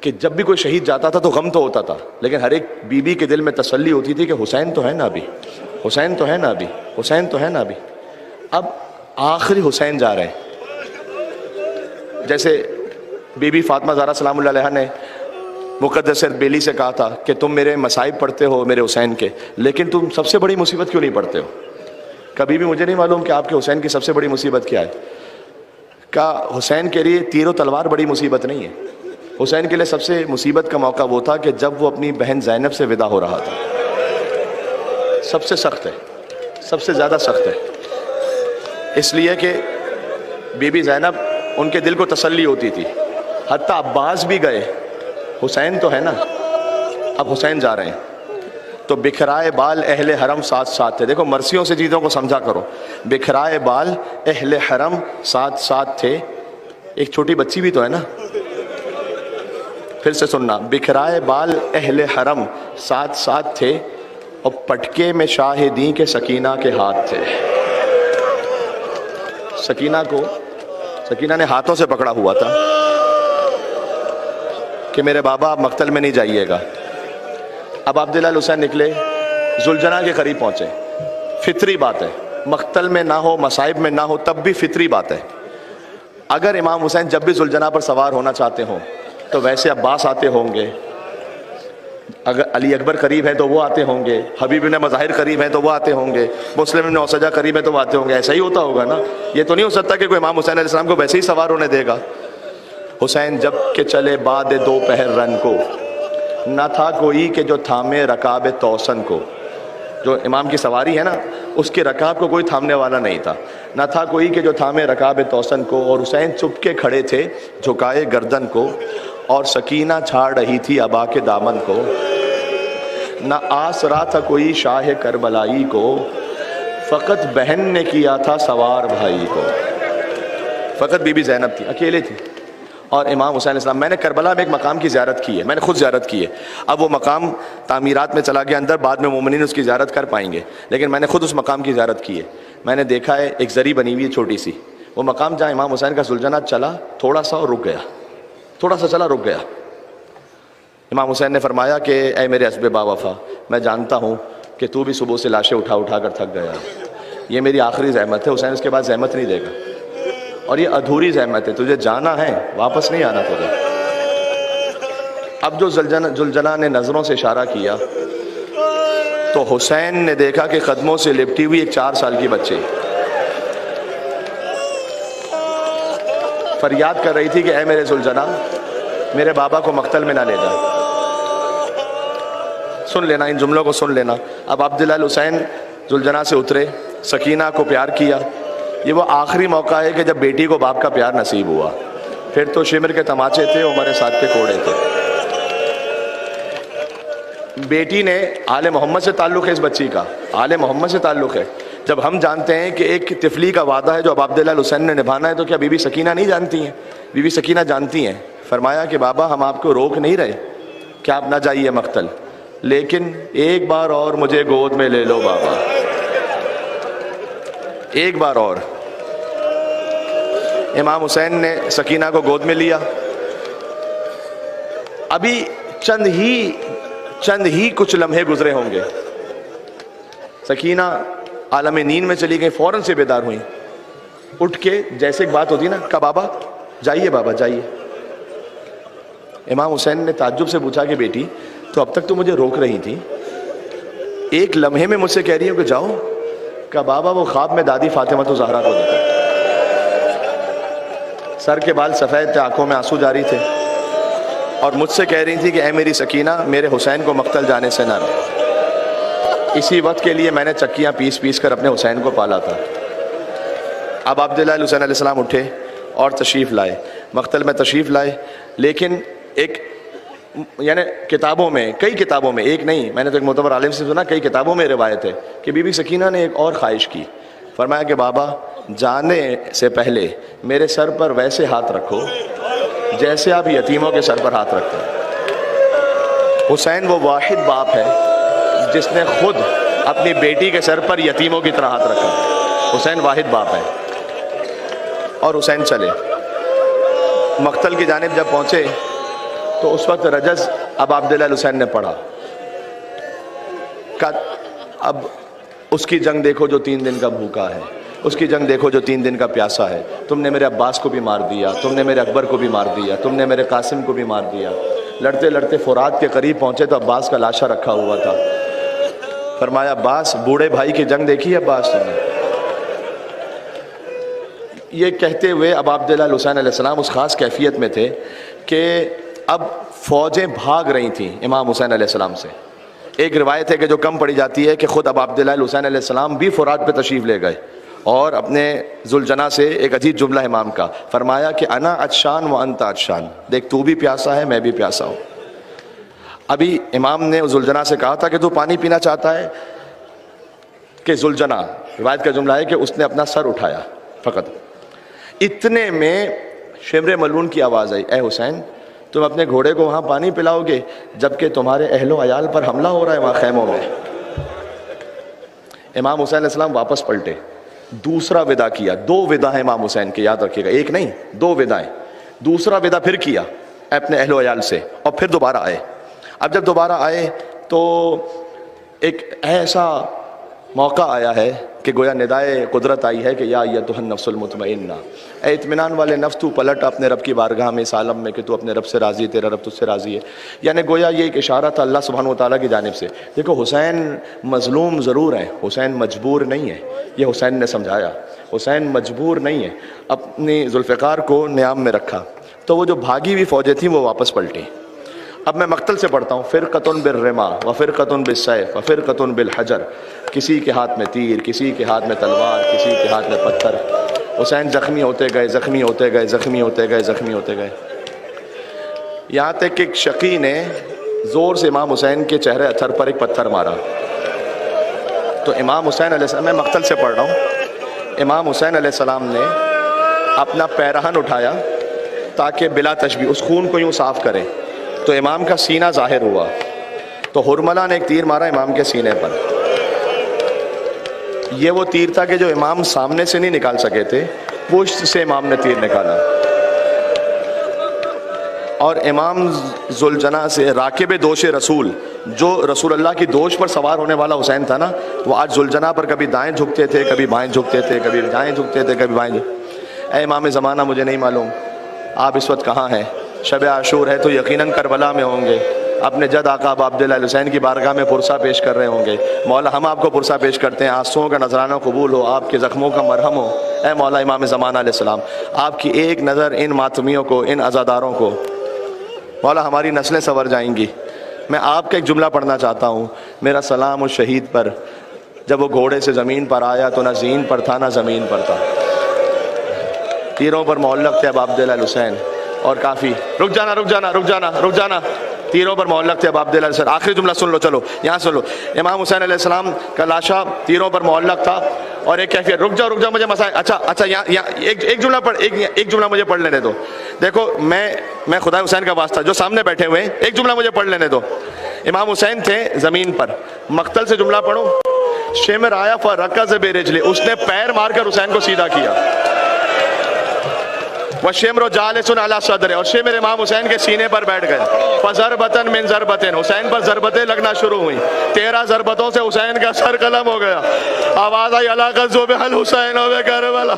کہ جب بھی کوئی شہید جاتا تھا تو غم تو ہوتا تھا، لیکن ہر ایک بیوی کے دل میں تسلی ہوتی تھی کہ حسین تو ہے نا ابھی، حسین تو ہے نا ابھی، حسین تو ہے نا ابھی۔ اب آخری حسین جا رہے ہیں، جیسے بی بی فاطمہ زہرا سلام اللہ علیہا نے مقدس بیلی سے کہا تھا کہ تم میرے مصائب پڑھتے ہو میرے حسین کے، لیکن تم سب سے بڑی مصیبت کیوں نہیں پڑھتے ہو؟ کبھی بھی مجھے نہیں معلوم کہ آپ کے حسین کی سب سے بڑی مصیبت کیا ہے۔ کہا حسین کے لیے تیر و تلوار بڑی مصیبت نہیں ہے، حسین کے لیے سب سے مصیبت کا موقع وہ تھا کہ جب وہ اپنی بہن زینب سے ودا ہو رہا تھا، سب سے سخت ہے، سب سے زیادہ سخت ہے، اس لیے کہ بی بی زینب ان کے دل کو تسلی ہوتی تھی، حتیٰ عباس بھی گئے، حسین تو ہے نا، اب حسین جا رہے ہیں تو بکھرائے بال اہل حرم ساتھ ساتھ تھے۔ دیکھو مرثیوں سے چیزوں کو سمجھا کرو، بکھرائے بال اہل حرم ساتھ ساتھ تھے، ایک چھوٹی بچی بھی تو ہے نا، پھر سے سننا، بکھرائے بال اہل حرم ساتھ ساتھ تھے اور پٹکے میں شاہدین کے سکینہ کے ہاتھ تھے۔ سکینہ نے ہاتھوں سے پکڑا ہوا تھا کہ میرے بابا آپ مقتل میں نہیں جائیے گا۔ اب عبداللہ الحسین نکلے، ذوالجناح کے قریب پہنچے، فطری بات ہے، مقتل میں نہ ہو، مصائب میں نہ ہو، تب بھی فطری بات ہے۔ اگر امام حسین جب بھی ذوالجناح پر سوار ہونا چاہتے ہوں تو ویسے عباس آتے ہوں گے، اگر علی اکبر قریب ہے تو وہ آتے ہوں گے، حبیب بن مظاہر قریب ہیں تو وہ آتے ہوں گے، مسلم بن اوسجہ قریب ہے تو وہ آتے ہوں گے، ایسا ہی ہوتا ہوگا نا۔ یہ تو نہیں ہو سکتا کہ کوئی امام حسین علیہ السلام کو ویسے ہی سوار ہونے دے گا۔ حسین جب کہ چلے بعد دوپہر رن کو، نہ تھا کوئی کہ جو تھامے رکاب توسن کو، جو امام کی سواری ہے نا اس کے رکاب کو کوئی تھامنے والا نہیں تھا، نہ تھا کوئی کہ جو تھامے رکاب توسن کو، اور حسین چپ کے کھڑے تھے جھکائے گردن کو، اور سکینہ چھاڑ رہی تھی ابا کے دامن کو، نہ آسرا تھا کوئی شاہ کربلائی کو، فقط بہن نے کیا تھا سوار بھائی کو۔ فقط بی بی زینب تھی، اکیلے تھی، اور امام حسین علیہ السلام۔ میں نے کربلا میں ایک مقام کی زیارت کی ہے، میں نے خود زیارت کی ہے، اب وہ مقام تعمیرات میں چلا گیا اندر، بعد میں مومنین اس کی زیارت کر پائیں گے، لیکن میں نے خود اس مقام کی زیارت کی ہے۔ میں نے دیکھا ہے ایک زری بنی ہوئی ہے چھوٹی سی، وہ مقام جہاں امام حسین کا ذوالجناح چلا تھوڑا سا اور رک گیا، تھوڑا سا چلا رک گیا۔ امام حسین نے فرمایا کہ اے میرے حسب باوفا، میں جانتا ہوں کہ تو بھی صبح سے لاشیں اٹھا اٹھا کر تھک گیا، یہ میری آخری زحمت ہے، حسین اس کے بعد زحمت نہیں دے گا، اور یہ ادھوری زحمت ہے، تجھے جانا ہے واپس نہیں آنا تجھے۔ اب جو ذوالجناح نے نظروں سے اشارہ کیا تو حسین نے دیکھا کہ قدموں سے لپٹی ہوئی ایک 4 سال کی بچی فریاد کر رہی تھی کہ اے میرے ذوالجناح، میرے بابا کو مقتل میں نہ لے جا۔ سن لینا، ان جملوں کو سن لینا۔ اب عبداللہ الحسین ذوالجناح سے اترے، سکینہ کو پیار کیا۔ یہ وہ آخری موقع ہے کہ جب بیٹی کو باپ کا پیار نصیب ہوا، پھر تو شمر کے تماچے تھے، عمر سعد کے کوڑے تھے۔ بیٹی نے آل محمد سے تعلق ہے، اس بچی کا آل محمد سے تعلق ہے۔ جب ہم جانتے ہیں کہ ایک طفلی کا وعدہ ہے جو اب عبداللہ الحسین نے نبھانا ہے، تو کیا بی بی سکینہ نہیں جانتی ہیں؟ بی بی سکینہ جانتی ہیں۔ فرمایا کہ بابا ہم آپ کو روک نہیں رہے کہ آپ نہ جائیے مقتل، لیکن ایک بار اور مجھے گود میں لے لو بابا، ایک بار اور۔ امام حسین نے سکینہ کو گود میں لیا۔ ابھی چند ہی کچھ لمحے گزرے ہوں گے، سکینہ عالم نیند میں چلی گئی، فوراً سے بیدار ہوئیں، اٹھ کے جیسے ایک بات ہوتی نا، کہا بابا جائیے، بابا جائیے۔ امام حسین نے تعجب سے پوچھا کہ بیٹی تو اب تک تو مجھے روک رہی تھی، ایک لمحے میں مجھ سے کہہ رہی ہوں کہ جاؤ؟ کہا بابا وہ خواب میں دادی فاطمہ الزہرا کو دیکھا، سر کے بال سفید تھے، آنکھوں میں آنسو جاری تھے، اور مجھ سے کہہ رہی تھی کہ اے میری سکینہ، میرے حسین کو مقتل جانے سے نہ روک۔ اسی وقت کے لیے میں نے چکیاں پیس پیس کر اپنے حسین کو پالا تھا۔ اب عبداللہ الحسین علیہ السلام اٹھے اور تشریف لائے، مقتل میں تشریف لائے، لیکن ایک یعنی کتابوں میں، کئی کتابوں میں، ایک نہیں، میں نے تو ایک معتبر عالم سے سنا، کئی کتابوں میں روایت ہے کہ بی بی سکینہ نے ایک اور خواہش کی۔ فرمایا کہ بابا جانے سے پہلے میرے سر پر ویسے ہاتھ رکھو جیسے آپ یتیموں کے سر پر ہاتھ رکھتے ہیں۔ حسین وہ واحد باپ ہے جس نے خود اپنی بیٹی کے سر پر یتیموں کی طرح ہاتھ رکھا۔ حسین واحد باپ ہے۔ اور حسین چلے، مقتل کی جانب جب پہنچے تو تو اس وقت رجز اب عبداللہ حسین نے پڑھا کہ اب اس کی جنگ دیکھو جو 3 دن کا بھوکا ہے، اس کی جنگ دیکھو جو 3 دن کا پیاسا ہے، تم نے میرے عباس کو بھی مار دیا، تم نے میرے اکبر کو بھی مار دیا، تم نے میرے قاسم کو بھی مار دیا۔ لڑتے لڑتے فرات کے قریب پہنچے تو عباس کا لاشا رکھا ہوا تھا۔ فرمایا عباس، بوڑھے بھائی کی جنگ دیکھی ہے عباس تم نے؟ یہ کہتے ہوئے اب عبداللہ حسین علیہ السلام اس خاص کیفیت میں تھے کہ اب فوجیں بھاگ رہی تھیں امام حسین علیہ السلام سے۔ ایک روایت ہے کہ جو کم پڑھی جاتی ہے کہ خود اب عبداللہ حسین علیہ السلام بھی فرات پہ تشریف لے گئے اور اپنے ذوالجنا سے ایک عجیب جملہ امام کا فرمایا کہ انا عطشان و انت عطشان، دیکھ تو بھی پیاسا ہے میں بھی پیاسا ہوں۔ ابھی امام نے ذوالجنا سے کہا تھا کہ تو پانی پینا چاہتا ہے کہ ذوالجنا، روایت کا جملہ ہے کہ اس نے اپنا سر اٹھایا فقط۔ اتنے میں شمر ملعون کی آواز آئی، اے حسین تم اپنے گھوڑے کو وہاں پانی پلاؤ گے جبکہ تمہارے اہل و عیال پر حملہ ہو رہا ہے وہاں خیموں میں۔ امام حسین علیہ السلام واپس پلٹے، دوسرا ودا کیا۔ 2 ودا ہیں امام حسین کے، یاد رکھیے گا، ایک نہیں 2 ودائیں۔ دوسرا ودا پھر کیا اپنے اہل و عیال سے اور پھر دوبارہ آئے۔ اب جب دوبارہ آئے تو ایک ایسا موقع آیا ہے کہ گویا ندائے قدرت آئی ہے کہ یا ایتھا النفس المطمئنہ، اے اطمینان والے نفس تو پلٹ اپنے رب کی بارگاہ میں اس عالم میں کہ تو اپنے رب سے راضی ہے، تیرا رب تجھ سے راضی ہے۔ یعنی گویا یہ ایک اشارہ تھا اللہ سبحانہ وتعالیٰ کی جانب سے۔ دیکھو حسین مظلوم ضرور ہیں، حسین مجبور نہیں ہے، یہ حسین نے سمجھایا، حسین مجبور نہیں ہے۔ اپنی ذوالفقار کو نیام میں رکھا تو وہ جو بھاگی ہوئی فوجیں تھیں وہ واپس پلٹیں۔ اب میں مقتل سے پڑھتا ہوں، فرقۃ بالرما و فرقۃ بالسیف و فرقۃ بالحجر، کسی کے ہاتھ میں تیر، کسی کے ہاتھ میں تلوار، کسی کے ہاتھ میں پتھر۔ حسین زخمی ہوتے گئے، زخمی ہوتے گئے، زخمی ہوتے گئے، زخمی ہوتے گئے، یہاں تک کہ ایک شقی نے زور سے امام حسین کے چہرے اتھر پر ایک پتھر مارا تو امام حسین علیہ السلام، میں مقتل سے پڑھ رہا ہوں، امام حسین علیہ السلام نے اپنا پیرہن اٹھایا تاکہ بلا تشبیہ اس خون کو یوں صاف کرے تو امام کا سینہ ظاہر ہوا تو حرملہ نے ایک تیر مارا امام کے سینے پر۔ یہ وہ تیر تھا کہ جو امام سامنے سے نہیں نکال سکے تھے، پشت سے امام نے تیر نکالا اور امام ذوالجنا سے راکب دوش رسول، جو رسول اللہ کی دوش پر سوار ہونے والا حسین تھا نا، وہ آج ذوالجنا پر کبھی دائیں جھکتے تھے، کبھی بائیں جھکتے تھے، کبھی دائیں جھکتے تھے، کبھی بائیں اے امام زمانہ مجھے نہیں معلوم آپ اس وقت کہاں ہیں، شب عاشور ہے تو یقیناً کربلا میں ہوں گے، اپنے جد آقا ابا عبداللہ حسین کی بارگاہ میں پرسہ پیش کر رہے ہوں گے۔ مولا ہم آپ کو پرسہ پیش کرتے ہیں، آنسوؤں کا نذرانہ قبول ہو، آپ کے زخموں کا مرہم ہو۔ اے مولا امام زمانہ علیہ السلام، آپ کی ایک نظر ان ماتمیوں کو، ان عزاداروں کو، مولا ہماری نسلیں سنور جائیں گی۔ میں آپ کا ایک جملہ پڑھنا چاہتا ہوں، میرا سلام اس شہید پر، جب وہ گھوڑے سے زمین پر آیا تو نہ زین پر تھا نہ زمین پر تھا، تیروں پر معلق تھے ابا عبداللہ حسین، اور کافی رک جانا رک جانا رک جانا رک جانا، تیروں پر معلق تھے ابا عبداللہ حسین۔ آخری جملہ سن لو، چلو یہاں سن لو، امام حسین علیہ السلام کا لاشا تیروں پر معلق تھا اور ایک کیفیت، رک جاؤ مجھے مسائل، اچھا یہاں ایک جملہ پڑھ، ایک جملہ مجھے پڑھ لینے دو۔ دیکھو میں خدا حسین کا واسطہ جو سامنے بیٹھے ہوئے ہیں، ایک جملہ مجھے پڑھ لینے دو۔ امام حسین تھے زمین پر، مقتل سے جملہ پڑھو، شمر آیا فرکض برجلہ، اس نے پیر مار کر حسین کو سیدھا کیا، وشمر جالس علی صدر، اور شمر امام حسین کے سینے پر بیٹھ گئے، فضربتن من ضربتن، حسین پر ضربتیں لگنا شروع ہوئی، 13 ضربتوں سے حسین کا سر قلم ہو گیا۔ آواز آئی الا غزو بہ الحسین و کربلا،